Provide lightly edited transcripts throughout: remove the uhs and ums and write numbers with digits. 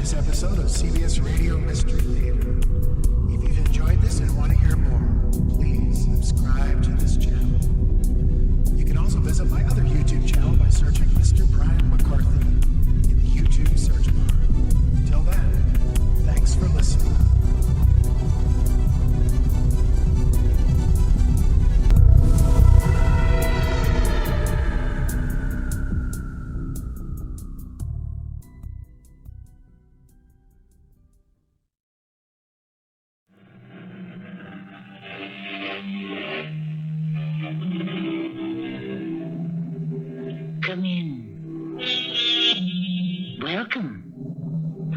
this episode of CBS Radio Mystery Theater. If you've enjoyed this and want to hear more, please subscribe to this channel. You can also visit my other YouTube channel by searching Mr. Brian McCarthy in the YouTube search bar. Till then, thanks for listening. Come in. Welcome.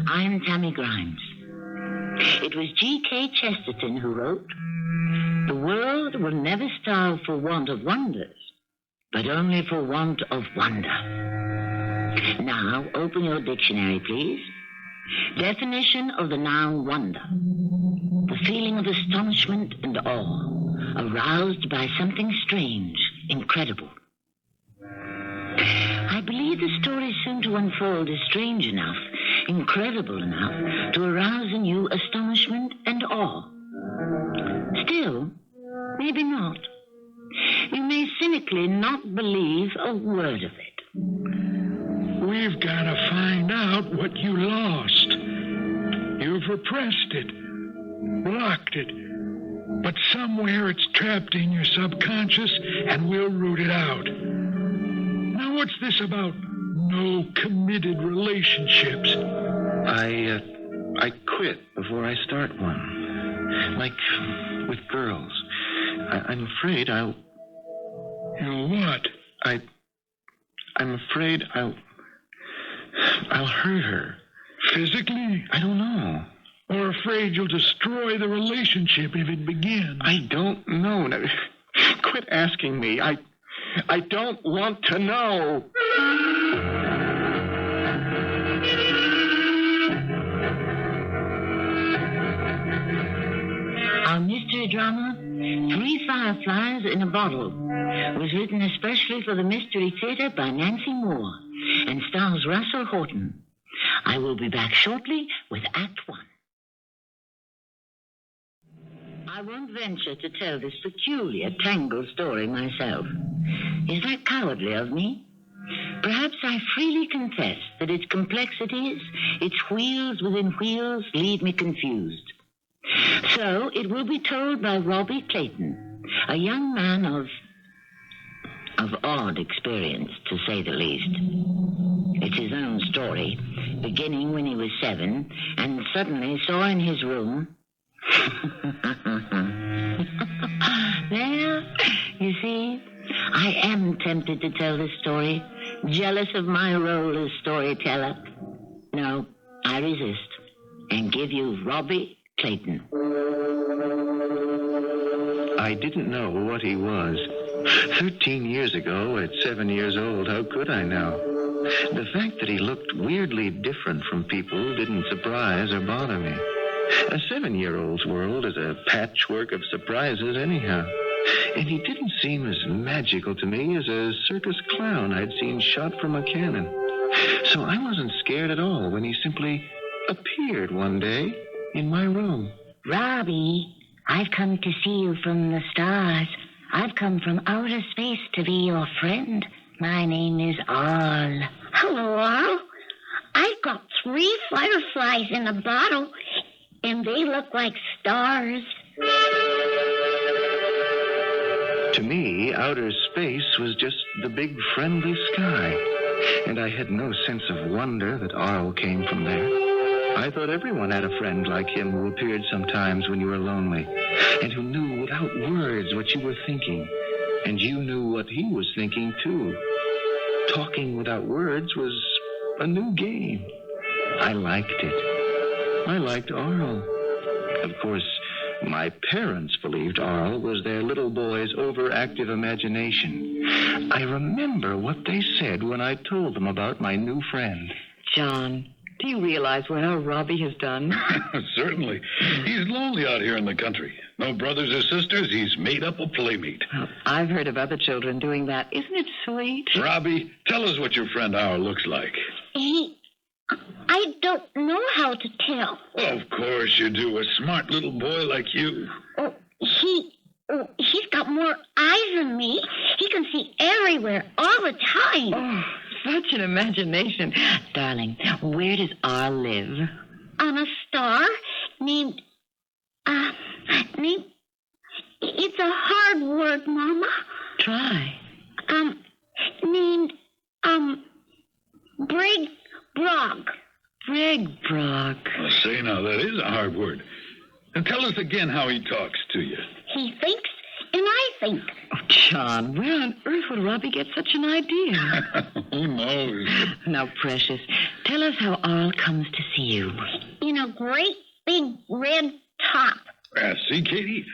I'm Tammy Grimes. It was G.K. Chesterton who wrote, "The world will never starve for want of wonders, but only for want of wonder." Now, open your dictionary, please. Definition of the noun wonder. The feeling of astonishment and awe, aroused by something strange, incredible. I believe the story soon to unfold is strange enough, incredible enough, to arouse in you astonishment and awe. Still, maybe not. You may cynically not believe a word of it. We've got to find out what you lost. You've repressed it, blocked it, but somewhere it's trapped in your subconscious and we'll root it out. Now, what's this about no committed relationships? I quit before I start one. Like with girls. I'm afraid I'll... What? I'm afraid I'll hurt her. Physically? I don't know. Or afraid you'll destroy the relationship if it begins? I don't know. Now, quit asking me. I don't want to know. Our mystery drama, 3 Fireflies in a Bottle, was written especially for the Mystery Theater by Nancy Moore and stars Russell Horton. I will be back shortly with Act 1. I won't venture to tell this peculiar, tangled story myself. Is that cowardly of me? Perhaps I freely confess that its complexities, its wheels within wheels, leave me confused. So it will be told by Robbie Clayton, a young man of odd experience, to say the least. It's his own story, beginning when he was 7 and suddenly saw in his room... There, you see, I am tempted to tell this story, jealous of my role as storyteller. No, I resist and give you Robbie Clayton. I didn't know what he was. 13 years ago, at 7 years old, how could I know? The fact that he looked weirdly different from people didn't surprise or bother me. A 7-year-old's world is a patchwork of surprises anyhow. And he didn't seem as magical to me as a circus clown I'd seen shot from a cannon. So I wasn't scared at all when he simply appeared one day in my room. Robbie, I've come to see you from the stars. I've come from outer space to be your friend. My name is Al. Hello, Al. I've got 3 fireflies in a bottle, and they look like stars. To me, outer space was just the big friendly sky, and I had no sense of wonder that Arl came from there. I thought everyone had a friend like him who appeared sometimes when you were lonely, and who knew without words what you were thinking, and you knew what he was thinking too. Talking without words was a new game. I liked it. I liked Arl. Of course, my parents believed Arl was their little boy's overactive imagination. I remember what they said when I told them about my new friend. John, do you realize what our Robbie has done? Certainly. He's lonely out here in the country. No brothers or sisters. He's made up a playmate. Well, I've heard of other children doing that. Isn't it sweet? Robbie, tell us what your friend Arl looks like. I don't know how to tell. Of course you do. A smart little boy like you. Oh, he's got more eyes than me. He can see everywhere all the time. Oh, such an imagination. Darling, where does Arl live? On a star named... It's a hard word, Mama. Try. Named, Brigbrog. Brigbrog. Well, say now, that is a hard word. And tell us again how he talks to you. He thinks, and I think. Oh, John, where on earth would Robbie get such an idea? Who knows? Now, precious, tell us how Arl comes to see you. In a great big red top. See, Katie?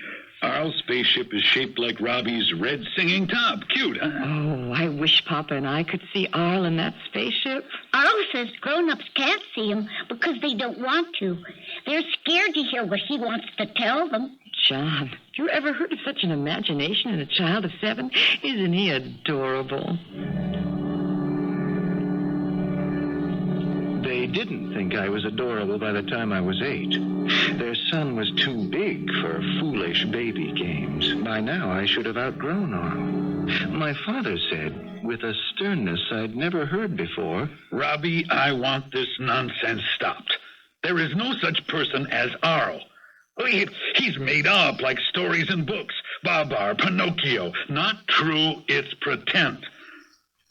Our spaceship is shaped like Robbie's red singing top. Cute, huh? Oh, I wish Papa and I could see Arl in that spaceship. Arlo says grown-ups can't see him because they don't want to. They're scared to hear what he wants to tell them. John, you ever heard of such an imagination in a child of 7? Isn't he adorable? They didn't think I was adorable by the time I was 8. Their son was too big for foolish baby games. By now, I should have outgrown Arl. My father said, with a sternness I'd never heard before, Robbie, I want this nonsense stopped. There is no such person as Arl. He's made up like stories in books. Babar, Pinocchio. Not true, it's pretend.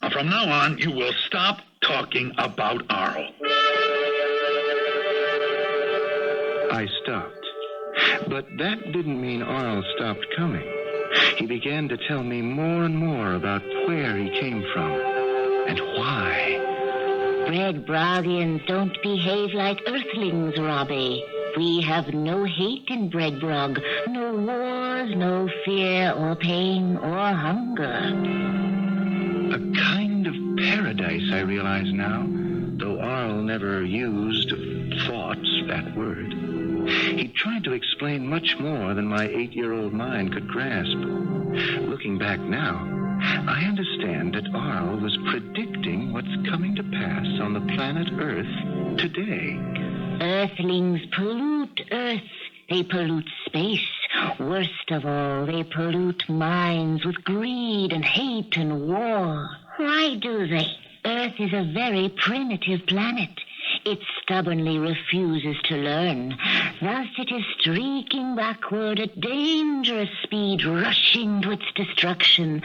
Now, from now on, you will stop talking about Arl. I stopped. But that didn't mean Arl stopped coming. He began to tell me more and more about where he came from and why. Brigbroggians don't behave like earthlings, Robbie. We have no hate in Brigbrog, no wars, no fear or pain or hunger. A kind of paradise, I realize now, though Arl never used thoughts, that word. He tried to explain much more than my 8-year-old mind could grasp. Looking back now, I understand that Arl was predicting what's coming to pass on the planet Earth today. Earthlings pollute Earth. They pollute space. Worst of all, they pollute minds with greed and hate and war. Why do they? Earth is a very primitive planet. It stubbornly refuses to learn. Thus it is streaking backward at dangerous speed, rushing to its destruction.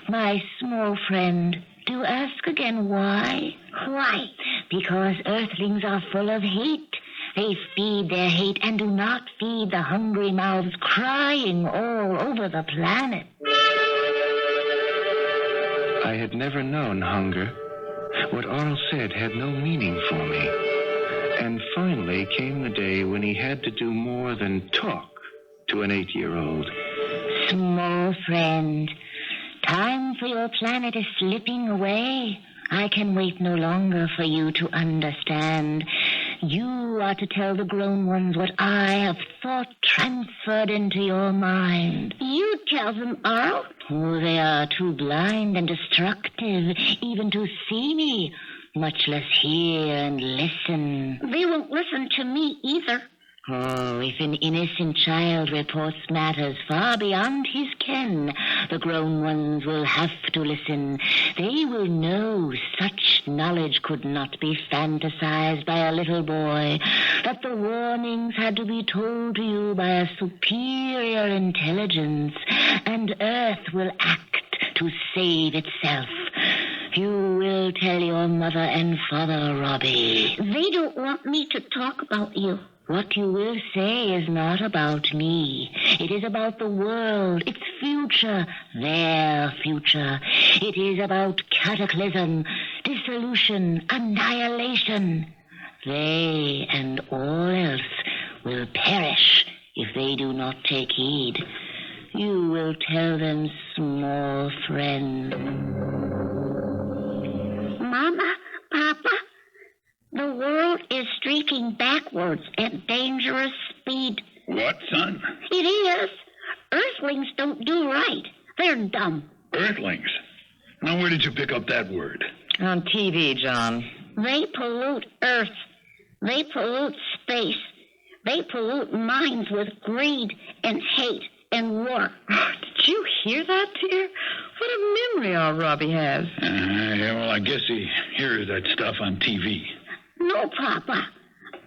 My small friend, do ask again why? Why? Because Earthlings are full of hate. They feed their hate and do not feed the hungry mouths crying all over the planet. I had never known hunger. What Arl said had no meaning for me. And finally came the day when he had to do more than talk to an 8-year-old. Small friend, time for your planet is slipping away. I can wait no longer for you to understand. You are to tell the grown ones what I have thought transferred into your mind. You tell them, Arl. Oh, they are too blind and destructive even to see me, much less hear and listen. They won't listen to me either. Oh, if an innocent child reports matters far beyond his ken, the grown ones will have to listen. They will know such knowledge could not be fantasized by a little boy, that the warnings had to be told to you by a superior intelligence, and Earth will act to save itself. You will tell your mother and father, Robbie. They don't want me to talk about you. What you will say is not about me. It is about the world, its future, their future. It is about cataclysm, dissolution, annihilation. They and all else will perish if they do not take heed. You will tell them, small friend. Mama, Papa, the world is streaking backwards at dangerous speed. What, son? It is. Earthlings don't do right. They're dumb. Earthlings. Now, where did you pick up that word? On TV, John. They pollute Earth. They pollute space. They pollute minds with greed and hate and war. Did you hear that, dear? What a memory our Robbie has. Yeah, well, I guess he hears that stuff on TV. No, Papa.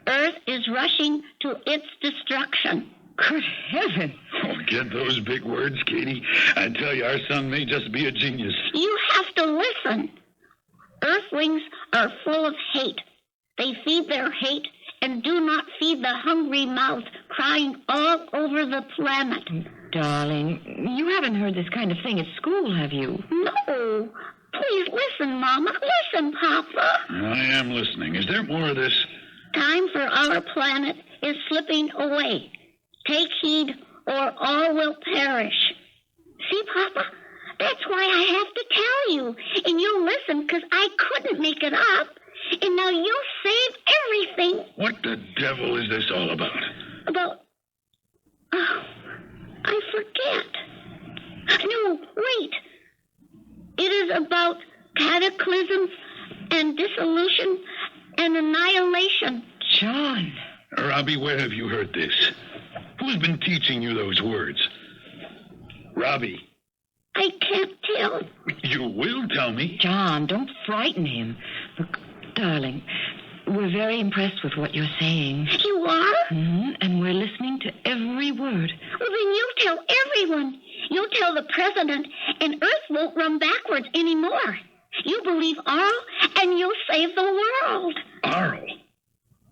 Earth is rushing to its destruction. Good heaven. Oh, get those big words, Katie. I tell you, our son may just be a genius. You have to listen. Earthlings are full of hate. They feed their hate and do not feed the hungry mouth crying all over the planet. Darling, you haven't heard this kind of thing at school, have you? No. Please listen, Mama. Listen, Papa. I am listening. Is there more of this? Time for our planet is slipping away. Take heed, or all will perish. See, Papa? That's why I have to tell you. And you listen, because I couldn't make it up. And now you'll save everything. What the devil is this all about? About... Oh, I forget. No, wait. It is about cataclysms and dissolution and annihilation. John. Robbie, where have you heard this? Who's been teaching you those words? Robbie. I can't tell. You will tell me. John, don't frighten him. Look, darling, we're very impressed with what you're saying. You are? Mm-hmm, and we're listening to every word. Well, then you tell everyone. You tell the president, and Earth won't run backwards anymore. You believe Arl, and you'll save the world. Arl?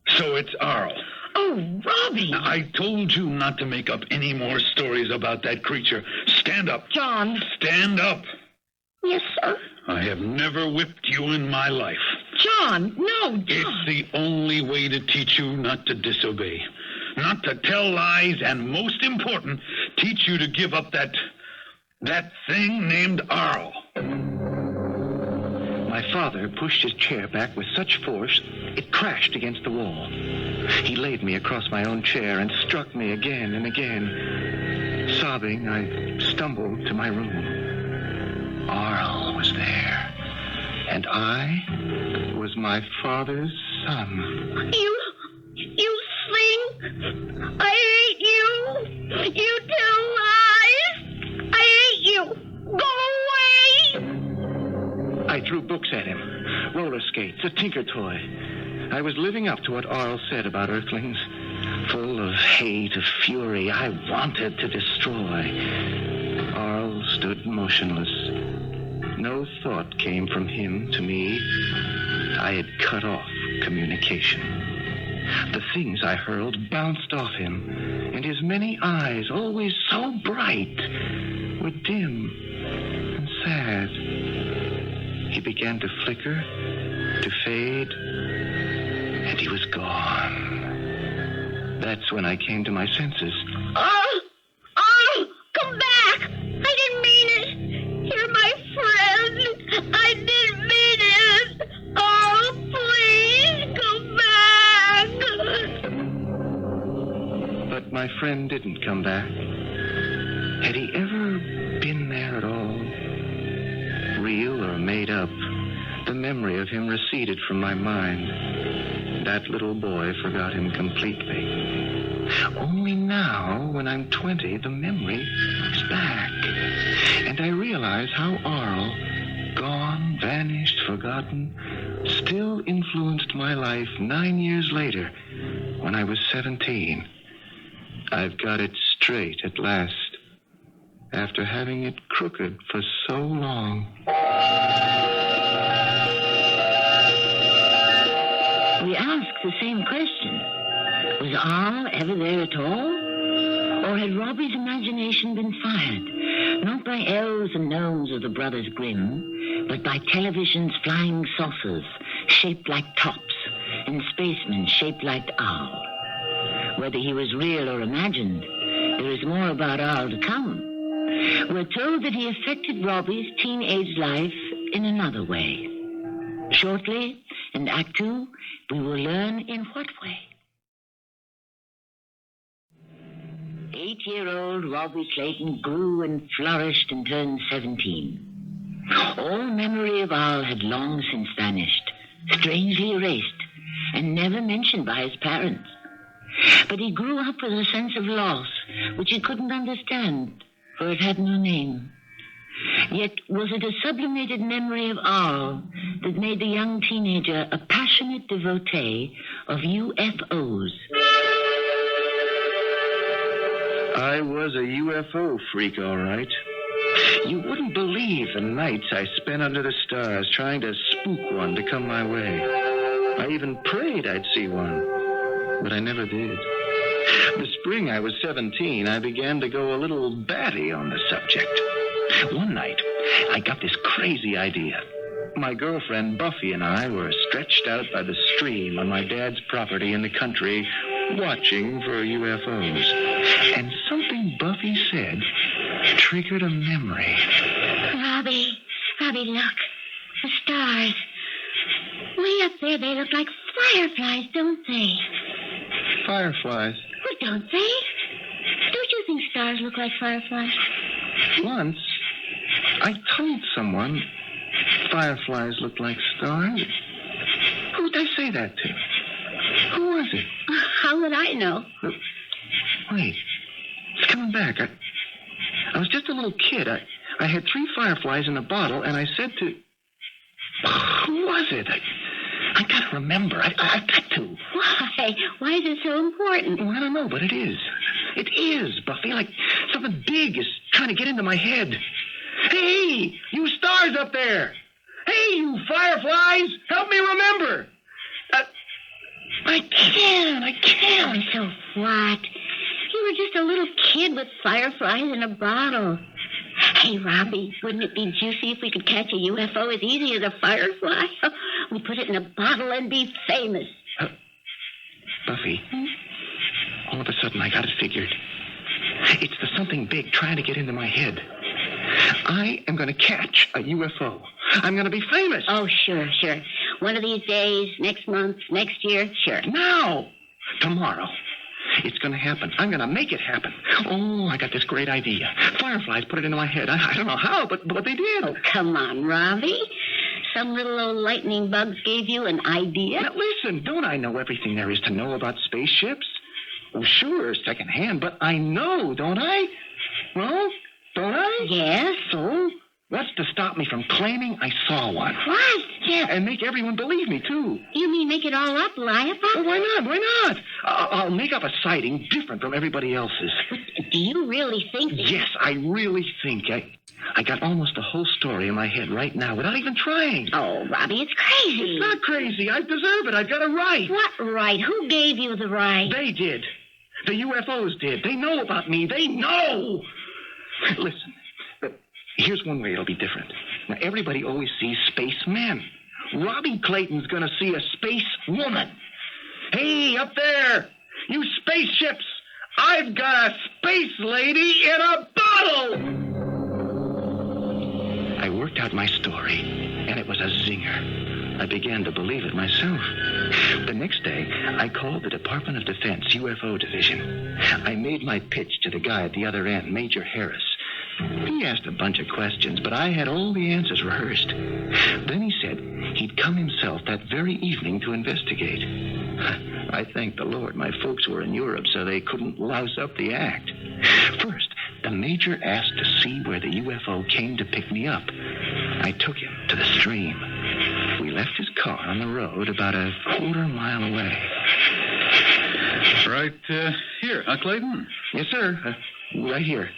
So it's Arl. Oh, Robbie. I told you not to make up any more stories about that creature. Stand up. John. Stand up. Yes, sir. I have never whipped you in my life. John, no, John. It's the only way to teach you not to disobey, not to tell lies, and most important, teach you to give up that thing named Arl. My father pushed his chair back with such force, it crashed against the wall. He laid me across my own chair and struck me again and again. Sobbing, I stumbled to my room. Arl was there, and I was my father's son. You sing. I hate you. You tell lies. I hate you. Go away. I threw books at him, roller skates, a tinker toy. I was living up to what Arl said about Earthlings. Full of hate, of fury, I wanted to destroy. Arl stood motionless. No thought came from him to me. I had cut off communication. The things I hurled bounced off him, and his many eyes, always so bright, were dim and sad. He began to flicker, to fade, and he was gone. That's when I came to my senses. Oh, come back. I didn't mean it. You're my friend. I didn't mean it. Oh, please come back. But my friend didn't come back. Had he ever been there at all? Real or made up, the memory of him receded from my mind. That little boy forgot him completely. Only now, when I'm 20, the memory is back. And I realize how Arl, gone, vanished, forgotten, still influenced my life 9 years later, when I was 17. I've got it straight at last, after having it crooked for so long. We ask the same question. Was Arl ever there at all? Or had Robbie's imagination been fired, not by elves and gnomes of the Brothers Grimm, but by television's flying saucers shaped like tops and spacemen shaped like Arl? Whether he was real or imagined, there is more about Arl to come. We're told that he affected Robbie's teenage life in another way. Shortly, in Act 2, we will learn in what way. 8-year-old Robbie Clayton grew and flourished and turned 17. All memory of Arl had long since vanished, strangely erased, and never mentioned by his parents. But he grew up with a sense of loss, which he couldn't understand, for it had no name. Yet was it a sublimated memory of Arl that made the young teenager a passionate devotee of UFOs? I was a UFO freak, all right. You wouldn't believe the nights I spent under the stars trying to spook one to come my way. I even prayed I'd see one, but I never did. The spring I was 17, I began to go a little batty on the subject. One night, I got this crazy idea. My girlfriend Buffy and I were stretched out by the stream on my dad's property in the country, watching for UFOs. And something Buffy said triggered a memory. Robbie, look. The stars. Way up there, they look like fireflies, don't they? Fireflies? Well, don't they? Don't you think stars look like fireflies? Once, I told someone fireflies look like stars. Who'd I say that to? Who was it? How would I know? Wait, it's coming back. I was just a little kid. I had 3 fireflies in a bottle, and I said to... Who was it? I gotta remember. I've got to. Why? Why is it so important? Well, I don't know, but it is. It is, Buffy. Like something big is trying to get into my head. Hey, you stars up there! Hey, you fireflies! Help me remember! I can't. So what? You were just a little kid with fireflies in a bottle. Hey, Robbie, wouldn't it be juicy if we could catch a UFO as easy as a firefly? We put it in a bottle and be famous. Buffy, all of a sudden I got it figured. It's the something big trying to get into my head. I am going to catch a UFO. I'm going to be famous. Oh, sure. One of these days, next month, next year, sure. Now! Tomorrow. It's going to happen. I'm going to make it happen. Oh, I got this great idea. Fireflies put it into my head. I don't know how, but they did. Oh, come on, Robbie. Some little old lightning bugs gave you an idea? Now, listen, don't I know everything there is to know about spaceships? Oh, sure, secondhand, but I know, don't I? Well, don't I? Yes. So, what's to stop me from claiming I saw one? What? Yeah, and make everyone believe me, too. You mean make it all up, lie about it? Well, why not? I'll make up a sighting different from everybody else's. Do you really think that... Yes, I really think. I got almost the whole story in my head right now without even trying. Oh, Robbie, it's crazy. It's not crazy. I deserve it. I've got a right. What right? Who gave you the right? They did. The UFOs did. They know about me. They know. Listen, here's one way it'll be different. Now, everybody always sees spacemen. Robbie Clayton's going to see a space woman. Hey, up there, you spaceships, I've got a space lady in a bottle! I worked out my story, and it was a zinger. I began to believe it myself. The next day, I called the Department of Defense UFO Division. I made my pitch to the guy at the other end, Major Harris. He asked a bunch of questions, but I had all the answers rehearsed. Then he said he'd come himself that very evening to investigate. I thank the Lord my folks were in Europe, so they couldn't louse up the act. First, the major asked to see where the UFO came to pick me up. I took him to the stream. We left his car on the road about a quarter-mile away. Right here, huh, Clayton? Yes, sir. Right here.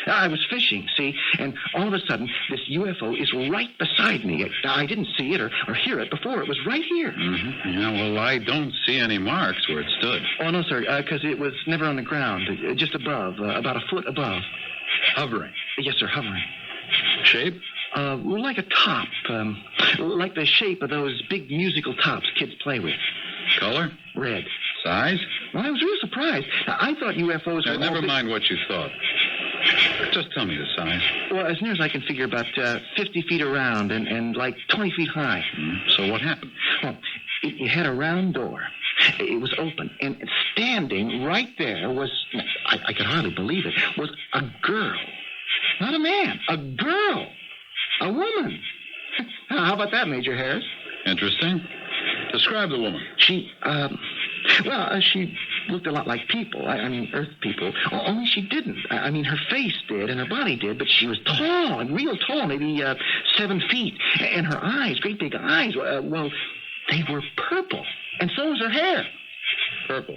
I was fishing, see, and all of a sudden, this UFO is right beside me. I didn't see it or hear it before. It was right here. Mm-hmm. Yeah, well, I don't see any marks where it stood. Oh, no, sir, because it was never on the ground, just above, about a foot above. Hovering? Yes, sir, hovering. Shape? Like a top, like the shape of those big musical tops kids play with. Color? Red. Size? Well, I was real surprised. I thought UFOs were... Never mind what you thought. Just tell me the size. Well, as near as I can figure, about 50 feet around and like 20 feet high. So what happened? Well, it had a round door. It was open, and standing right there was, I could hardly believe it, was a girl. Not a man, a girl. A woman. How about that, Major Harris? Interesting. Describe the woman. She looked a lot like people. I mean, Earth people. Only she didn't. I mean, her face did and her body did, but she was tall and real tall, maybe 7 feet. And her eyes, great big eyes, well, they were purple. And so was her hair. Purple.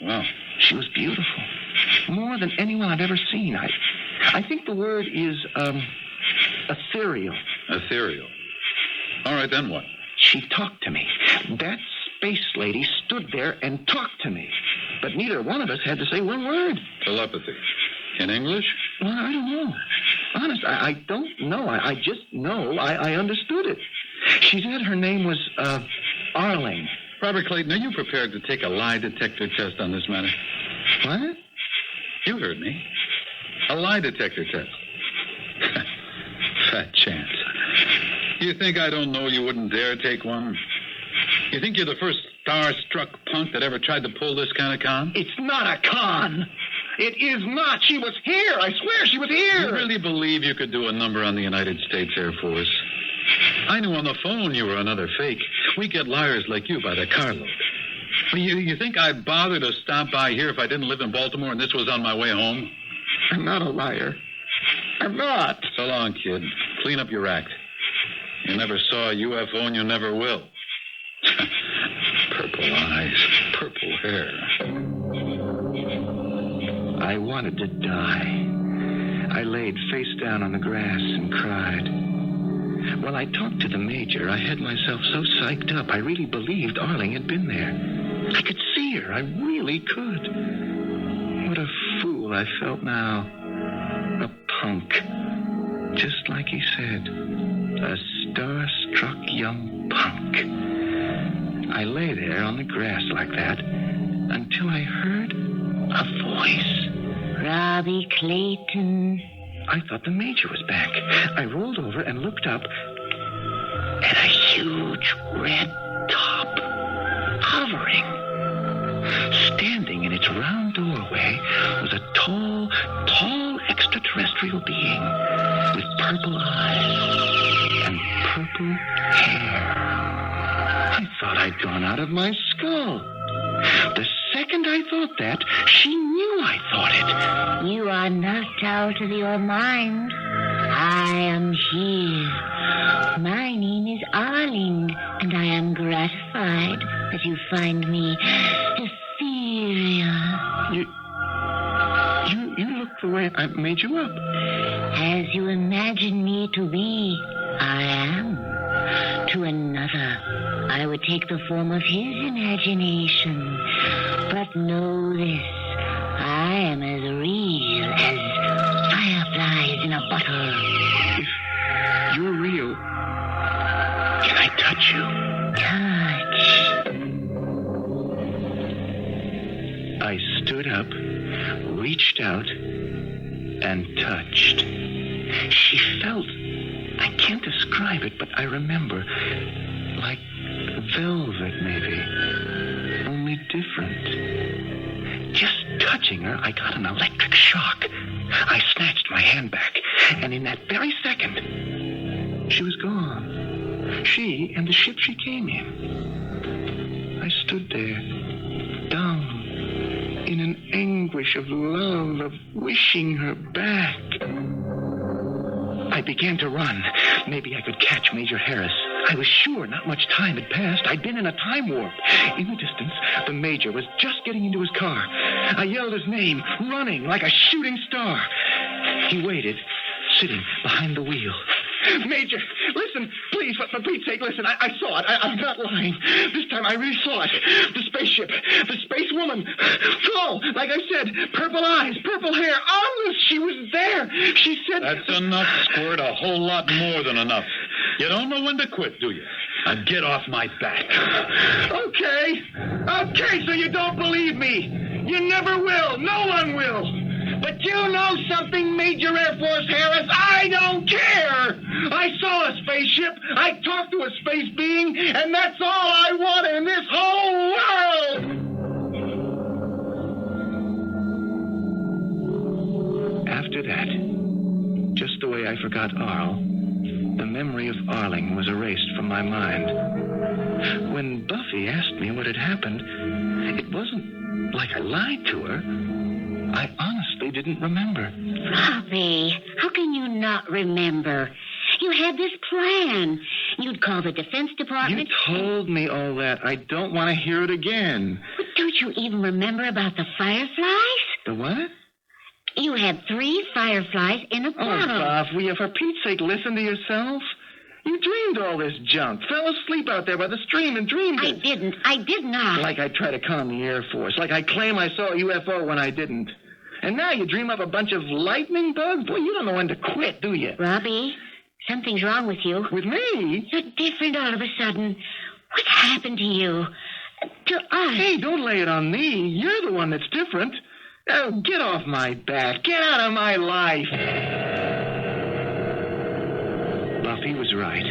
Wow. She was beautiful. More than anyone I've ever seen. I think the word is ethereal. Ethereal. All right, then what? She talked to me. That space lady stood there and talked to me. But neither one of us had to say one word. Telepathy. In English? Well, I don't know. Honest, I don't know. I just know I understood it. She said her name was Arling. Robert Clayton, are you prepared to take a lie detector test on this matter? What? You heard me. A lie detector test. Fat chance. You think I don't know you wouldn't dare take one? You think you're the first star-struck punk that ever tried to pull this kind of con? It's not a con. It is not. She was here. I swear she was here. You really believe you could do a number on the United States Air Force? I knew on the phone you were another fake. We get liars like you by the carload. You think I'd bother to stop by here if I didn't live in Baltimore and this was on my way home? I'm not a liar. I'm not. So long, kid. Clean up your act. You never saw a UFO and you never will. Purple eyes, purple hair. I wanted to die. I laid face down on the grass and cried. While I talked to the major, I had myself so psyched up, I really believed Arling had been there. I could see her. I really could. What a fool I felt now. A punk. Just like he said. A star-struck young punk. I lay there on the grass like that until I heard a voice. Robbie Clayton. I thought the major was back. I rolled over and looked up at a huge red top hovering. Standing in its round doorway was a tall extraterrestrial being with purple eyes and purple hair. I thought I'd gone out of my skull. The second I thought that, she knew I thought it. You are knocked out of your mind. I am here. My name is Arling, and I am gratified that you find me ethereal. You look the way I made you up. As you imagine me to be, I am. To another, I would take the form of his imagination. But know this, I am as real as fireflies in a bottle. If you're real, can I touch you? Touch. I stood up, reached out, and touched. She felt, I can't describe it, but I remember, like velvet maybe, only different. Just touching her, I got an electric shock. I snatched my hand back, and in that very second, she was gone. She and the ship she came in. I stood there, dumb, in an anguish of love, of wishing her back. I began to run. Maybe I could catch Major Harris. I was sure not much time had passed. I'd been in a time warp. In the distance, the Major was just getting into his car. I yelled his name, running like a shooting star. He waited, sitting behind the wheel. Major, listen, please, for Pete's sake, listen. I saw it. I'm not lying. This time I really saw it. The spaceship, the space woman. Full, like I said, purple eyes, purple hair. Honest, she was there. She said... That's enough, Squirt. A whole lot more than enough. You don't know when to quit, do you? Now get off my back. Okay, so you don't believe me. You never will. No one will. But you know something, Major Air Force Harris? I don't care! I saw a spaceship, I talked to a space being, and that's all I want in this whole world! After that, just the way I forgot Arl, the memory of Arling was erased from my mind. When Buffy asked me what had happened, it wasn't like I lied to her. I honestly didn't remember. Robbie, how can you not remember? You had this plan. You'd call the Defense Department. You told me all that. I don't want to hear it again. But don't you even remember about the fireflies? The what? You had 3 fireflies in a Oh, bottle. Bob, will you, for Pete's sake, listen to yourself? You dreamed all this junk. Fell asleep out there by the stream and dreamed I it. didn't. I did not. Like I try to con the Air Force. Like I claim I saw a UFO when I didn't. And now you dream up a bunch of lightning bugs? Boy, you don't know when to quit, do you? Robbie, something's wrong with you. With me? You're different all of a sudden. What's happened to you? To us? Hey, don't lay it on me. You're the one that's different. Oh, get off my back. Get out of my life. Buffy was right.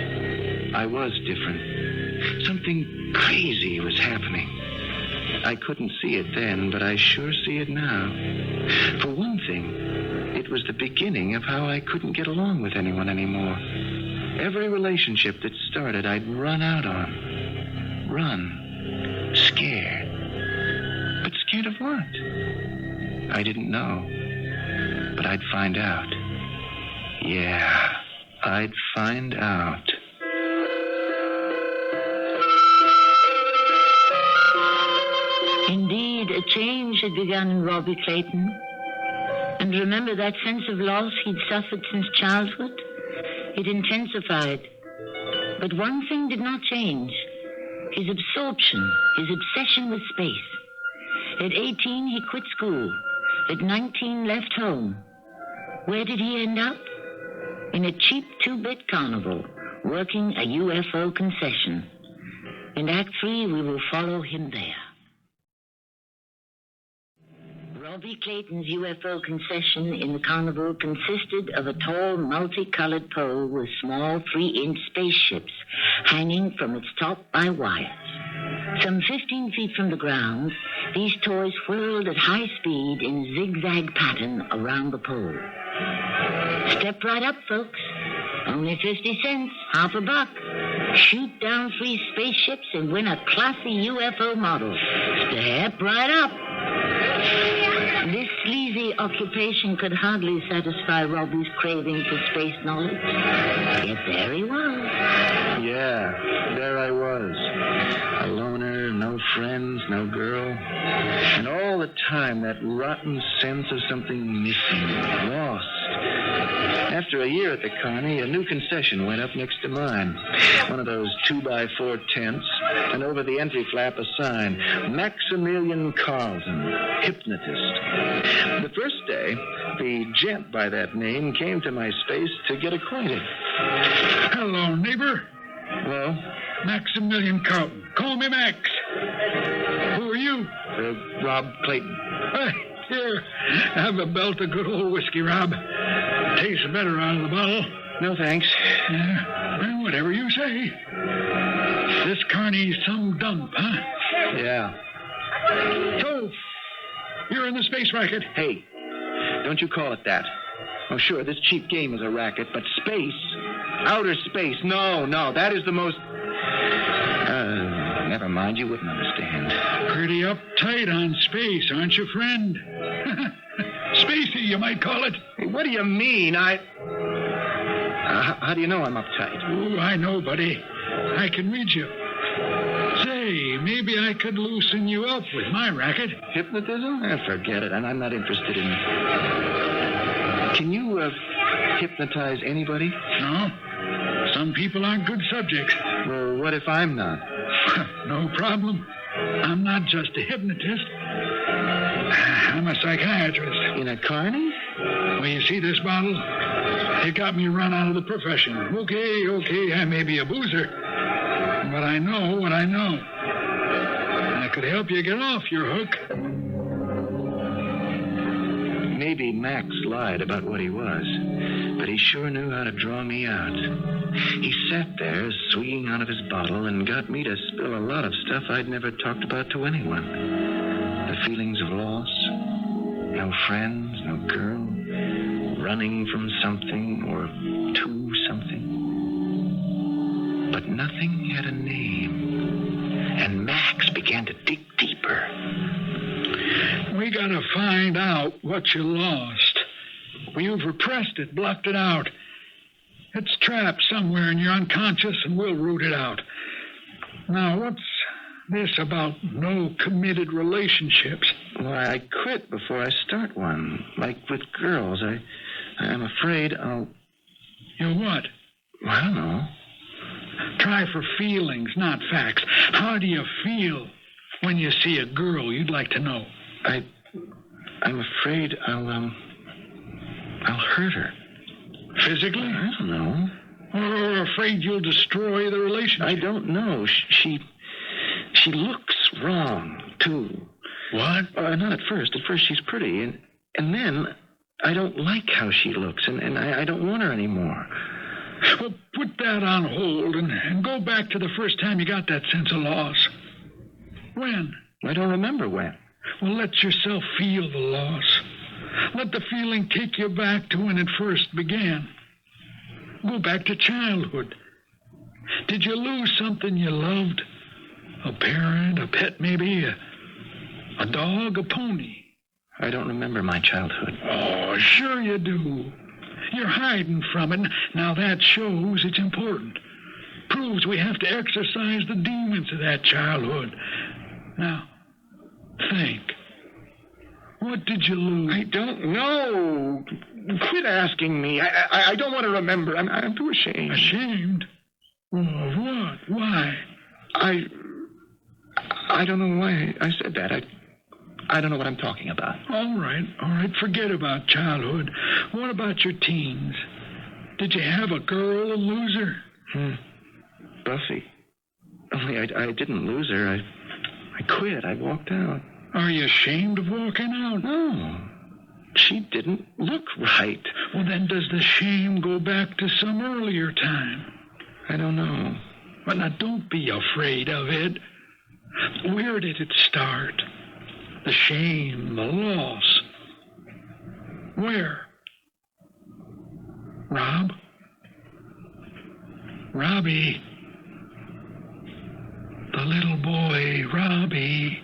I was different. Something crazy was happening. I couldn't see it then, but I sure see it now. For one thing, it was the beginning of how I couldn't get along with anyone anymore. Every relationship that started, I'd run out on. Run. Scared. But scared of what? I didn't know. But I'd find out. Yeah, I'd find out. Indeed, a change had begun in Robbie Clayton. And remember that sense of loss he'd suffered since childhood? It intensified. But one thing did not change. His absorption, his obsession with space. At 18, he quit school. At 19, left home. Where did he end up? In a cheap 2-bit carnival, working a UFO concession. In Act 3, we will follow him there. Robbie Clayton's UFO concession in the carnival consisted of a tall, multicolored pole with small 3-inch spaceships hanging from its top by wires. Some 15 feet from the ground, these toys whirled at high speed in a zigzag pattern around the pole. Step right up, folks. Only 50 cents, half a buck. Shoot down 3 spaceships and win a classy UFO model. Step right up. This sleazy occupation could hardly satisfy Robbie's craving for space knowledge. Yet there he was. Yeah, there I was. A loner, no friends, no girl. And all the time, that rotten sense of something missing, lost. After a year at the Carney, a new concession went up next to mine. One of those 2x4 tents, and over the entry flap a sign, Maximilian Carlton, hypnotist. The first day, the gent by that name came to my space to get acquainted. Hello, neighbor. Well, Maximilian Carlton. Call me Max. Who are you? Rob Clayton. Here, have a belt of good old whiskey, Rob. Tastes better out of the bottle. No, thanks. Well, whatever you say. This Carney's some dump, huh? Yeah. So, you're in the space racket. Hey, don't you call it that. Oh, sure, this cheap game is a racket, but space, outer space, no, that is the most... never mind, you wouldn't understand. Pretty uptight on space, aren't you, friend? Spacey, you might call it. Hey, what do you mean? How do you know I'm uptight? Oh, I know, buddy. I can read you. Say, maybe I could loosen you up with my racket. Hypnotism? Forget it, and I'm not interested in... Can you, hypnotize anybody? No. Some people aren't good subjects. Well, what if I'm not? No problem. I'm not just a hypnotist. I'm a psychiatrist. In a carny? Well, you see this bottle? It got me run out of the profession. Okay, I may be a boozer, but I know what I know. I could help you get off your hook. Maybe Max lied about what he was, but he sure knew how to draw me out. He sat there, swigging out of his bottle, and got me to spill a lot of stuff I'd never talked about to anyone. The feelings of loss, no friends, no girl, running from something or to something. but nothing had a name. And Max began to dig deeper. We gotta find out what you lost. You've repressed it, blocked it out. It's trapped somewhere in your unconscious, and we'll root it out. Now, what's this about no committed relationships? Why, I quit before I start one. Like with girls, I'm afraid I'll... You what? I don't know. Try for feelings, not facts. How do you feel when you see a girl you'd like to know? I'm afraid I'll hurt her. Physically? I don't know. Or afraid you'll destroy the relationship? I don't know. She looks wrong, too. What? Not at first. At first she's pretty, and then I don't like how she looks, and I don't want her anymore. Well, put that on hold and go back to the first time you got that sense of loss. When? I don't remember when. Well, let yourself feel the loss. Let the feeling take you back to when it first began. Go back to childhood. Did you lose something you loved? A parent, a pet maybe, a dog, a pony? I don't remember my childhood. Oh, sure you do. You're hiding from it. Now that shows it's important. Proves we have to exorcise the demons of that childhood. Now, think. What did you lose? I don't know. Quit asking me. I don't want to remember. I'm too ashamed. Ashamed? Of what? Why? I don't know why I said that. I don't know what I'm talking about. All right. Forget about childhood. What about your teens? Did you have a girl and lose her? Buffy. Only I didn't lose her. I quit. I walked out. Are you ashamed of walking out? No. She didn't look right. Well, then does the shame go back to some earlier time? I don't know. Well, now, don't be afraid of it. Where did it start? The shame, the loss. Where? Rob? Robbie. The little boy, Robbie.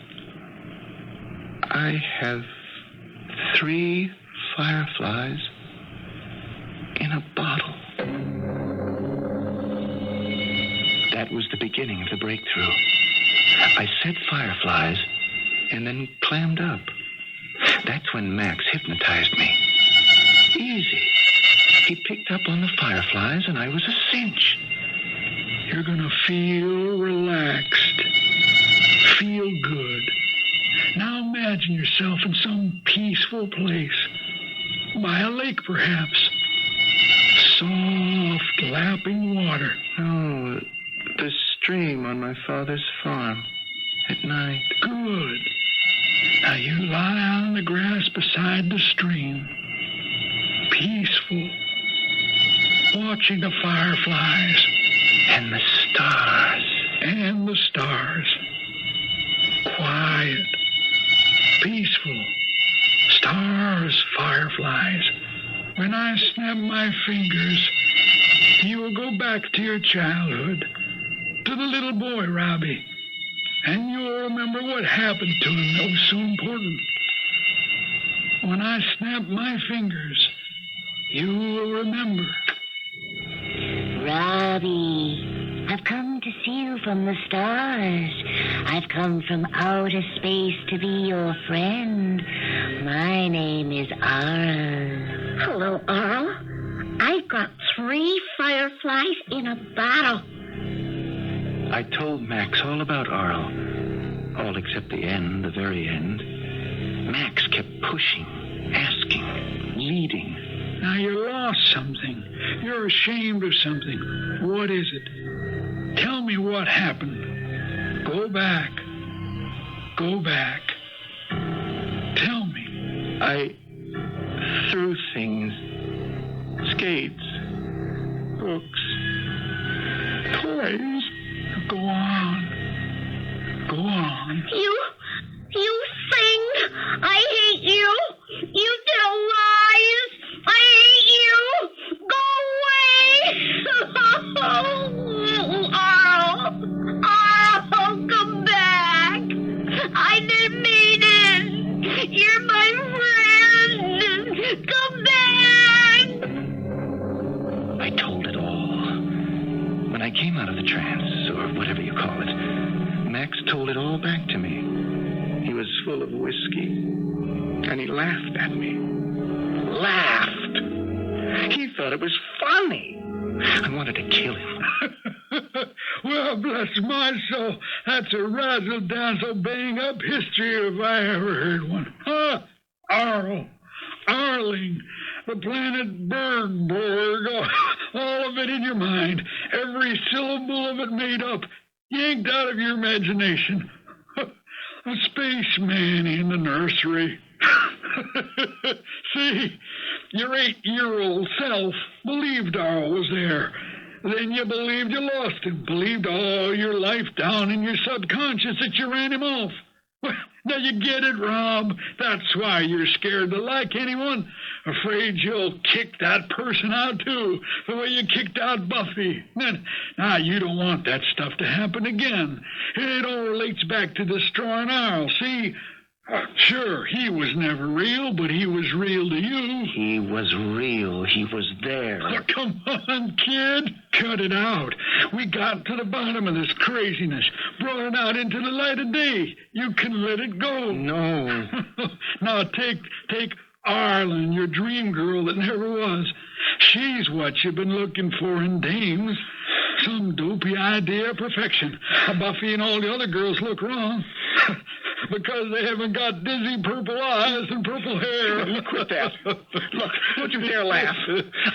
I have 3 fireflies in a bottle. That was the beginning of the breakthrough. I said fireflies and then clammed up. That's when Max hypnotized me. Easy. He picked up on the fireflies and I was a cinch. You're gonna feel relaxed. Feel good. Now imagine yourself in some peaceful place. By a lake, perhaps. Soft, lapping water. Oh, the stream on my father's farm at night. Good. Now you lie on the grass beside the stream. Peaceful. Watching the fireflies. And the stars. And the stars. Quiet. Peaceful. Stars, fireflies. When I snap my fingers, you will go back to your childhood, to the little boy, Robbie, and you'll remember what happened to him that was so important. When I snap my fingers, you will remember. Robbie, I've come to see you from the stars. I've come from outer space to be your friend. My name is Arl. Hello, Arl. I've got 3 fireflies in a bottle. I told Max all about Arl. All except the end, the very end. Max kept pushing, asking, leading. Now you lost something. You're ashamed of something. What is it? Tell me what happened. Go back. Go back. Tell me. I threw things. Skates. Books. Toys. Go on. Go on. You thing! I hate you! You tell lies! I hate you! Go away! whatever you call it. Max told it all back to me. He was full of whiskey, and he laughed at me. Laughed! He thought it was funny. I wanted to kill him. Well, bless my soul, that's a razzle-dazzle bang-up history if I ever heard one. Huh? Arling, the planet Bergborg, all of it in your mind, every syllable of it made up, yanked out of your imagination. A spaceman in the nursery. See, your 8-year-old self believed Arl was there. Then you believed you lost him, believed all your life down in your subconscious that you ran him off. Well, now you get it, Rob. That's why you're scared to like anyone. Afraid you'll kick that person out, too, the way you kicked out Buffy. Now, you don't want that stuff to happen again. It all relates back to destroying Arl, see? Sure, he was never real, but he was real to you. He was real. He was there. Oh, come on, kid. Cut it out. We got to the bottom of this craziness, brought it out into the light of day. You can let it go. No. Now take Arlen, your dream girl that never was. She's what you've been looking for in dames. Some dopey idea of perfection. Buffy and all the other girls look wrong. Because they haven't got dizzy purple eyes and purple hair. Quit that. Look, don't you dare laugh.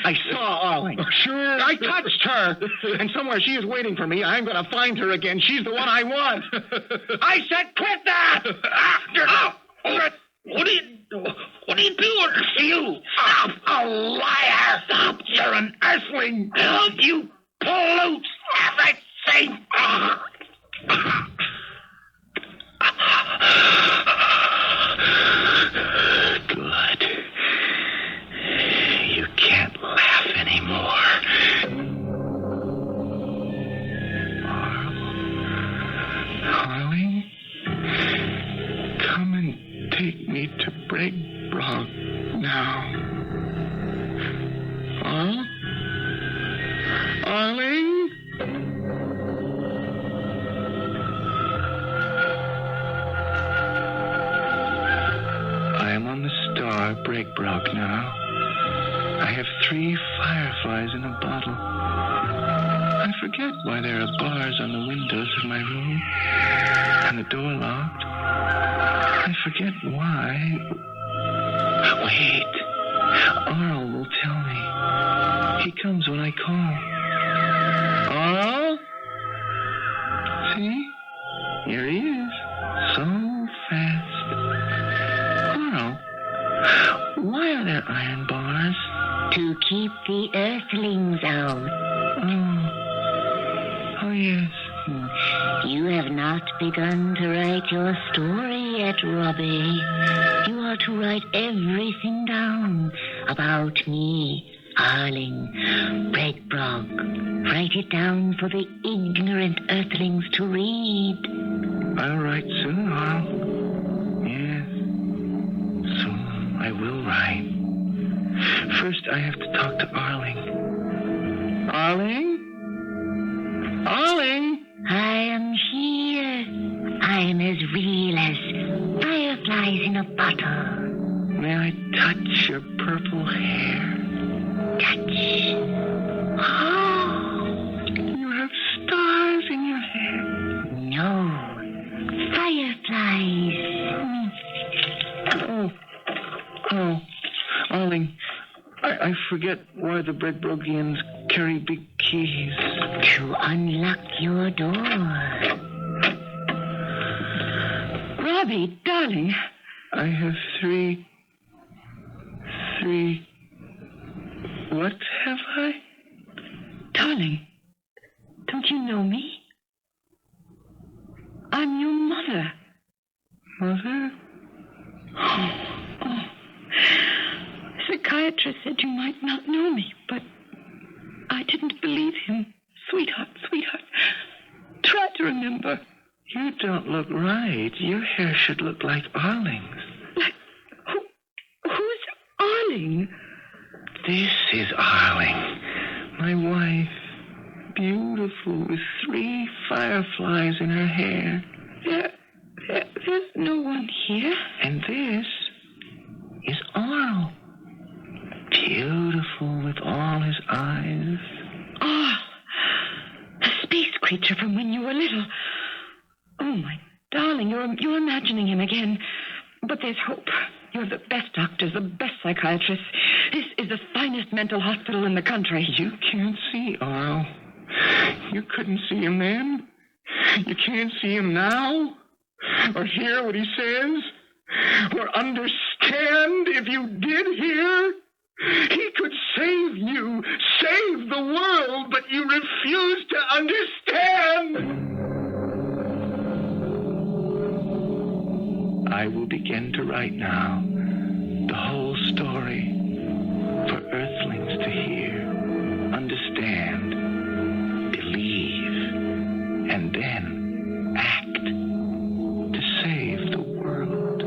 I saw Arling. Sure. I touched her. And somewhere she is waiting for me. I'm going to find her again. She's the one I want. I said quit that! What are you doing? You! A liar! Stop! You're an earthling! You pollute everything! Good. You can't laugh anymore. Arling? Come and take me to Breakbrog now. Arling? I am on the star Breakbrog now. I have 3 fireflies in a bottle. I forget why there are bars on the windows of my room and the door locked. I forget why. Wait. Arl will tell me. He comes when I call. Arl? See? Here he is. So fast. Arl, why are there iron bars? To keep the earthlings out. Oh, yes. You have not begun to write your story yet, Robbie. You are to write everything down about me, Arling, Breakbrog. Write it down for the ignorant earthlings to read. I'll write soon, Arl. Yes. Soon I will write. First, I have to talk to Arling. Arling? Arling? I am here. I am as real as fireflies in a bottle. May I touch your purple hair? Touch. Oh, you have stars in your hair. No. Fireflies. Oh, Arling, I forget why the Breakbrogians carry big keys. To unlock your door. Robbie, darling. I have 3. What have I? Darling, don't you know me? I'm your mother. Mother? Oh. Psychiatrist said you might not know me, but I didn't believe him. Sweetheart. Try to remember. You don't look right. Your hair should look like Arling's. Like, who's Arling? This is Arling, my wife. beautiful with 3 fireflies in her hair. There's no one here. And this is Arl. Beautiful with all his eyes. Oh, the space creature from when you were little. Oh, my darling, you're imagining him again. But there's hope. You have the best doctors, the best psychiatrists. This is the finest mental hospital in the country. You can't see Arl. You couldn't see him then. You can't see him now. Or hear what he says. Or understand if you did hear. He could save you, save the world, but you refuse to understand. I will begin to write now the whole story for Earthlings to hear, understand, believe, and then act to save the world.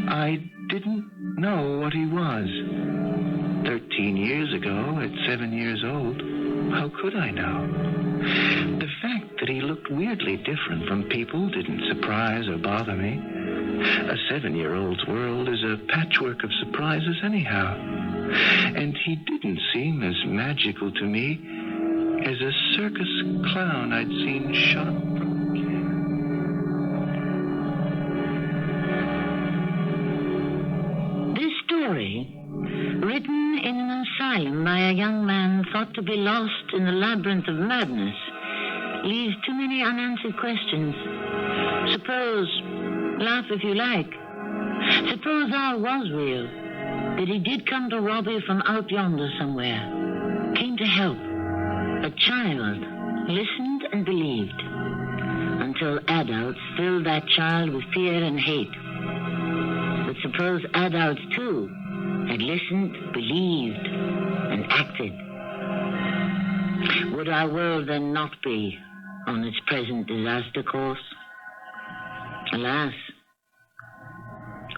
I didn't know what he was. 13 years ago, at 7 years old, how could I know? The fact that he looked weirdly different from people didn't surprise or bother me. A 7-year-old's world is a patchwork of surprises anyhow. And he didn't seem as magical to me as a circus clown I'd seen shot from a Story, written in an asylum by a young man thought to be lost in the labyrinth of madness, leaves too many unanswered questions. Suppose, laugh if you like, suppose all was real, that he did come to Robbie from out yonder somewhere, came to help, a child, listened and believed, until adults filled that child with fear and hate. But suppose adults, too, had listened, believed, and acted. Would our world then not be on its present disaster course? Alas,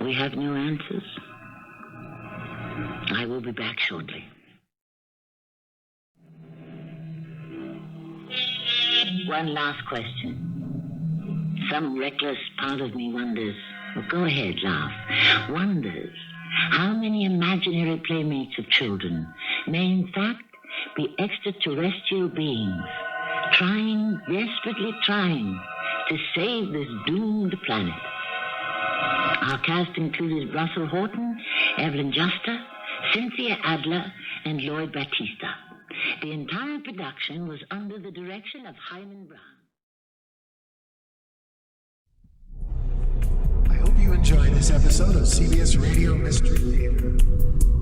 we have no answers. I will be back shortly. One last question. Some reckless part of me wonders, well, go ahead, laugh, wonders how many imaginary playmates of children may in fact be extraterrestrial beings desperately trying to save this doomed planet. Our cast included Russell Horton, Evelyn Juster, Cynthia Adler, and Lloyd Battista. The entire production was under the direction of Hyman Brown. I hope you enjoyed this episode of CBS Radio Mystery Theater.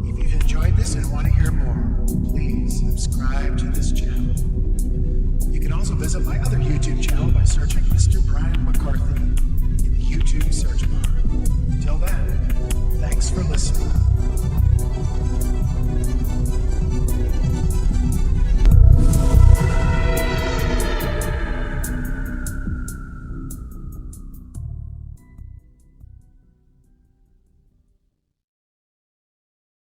If you've enjoyed this and want to hear more, please subscribe to this channel. You can also visit my other YouTube channel by searching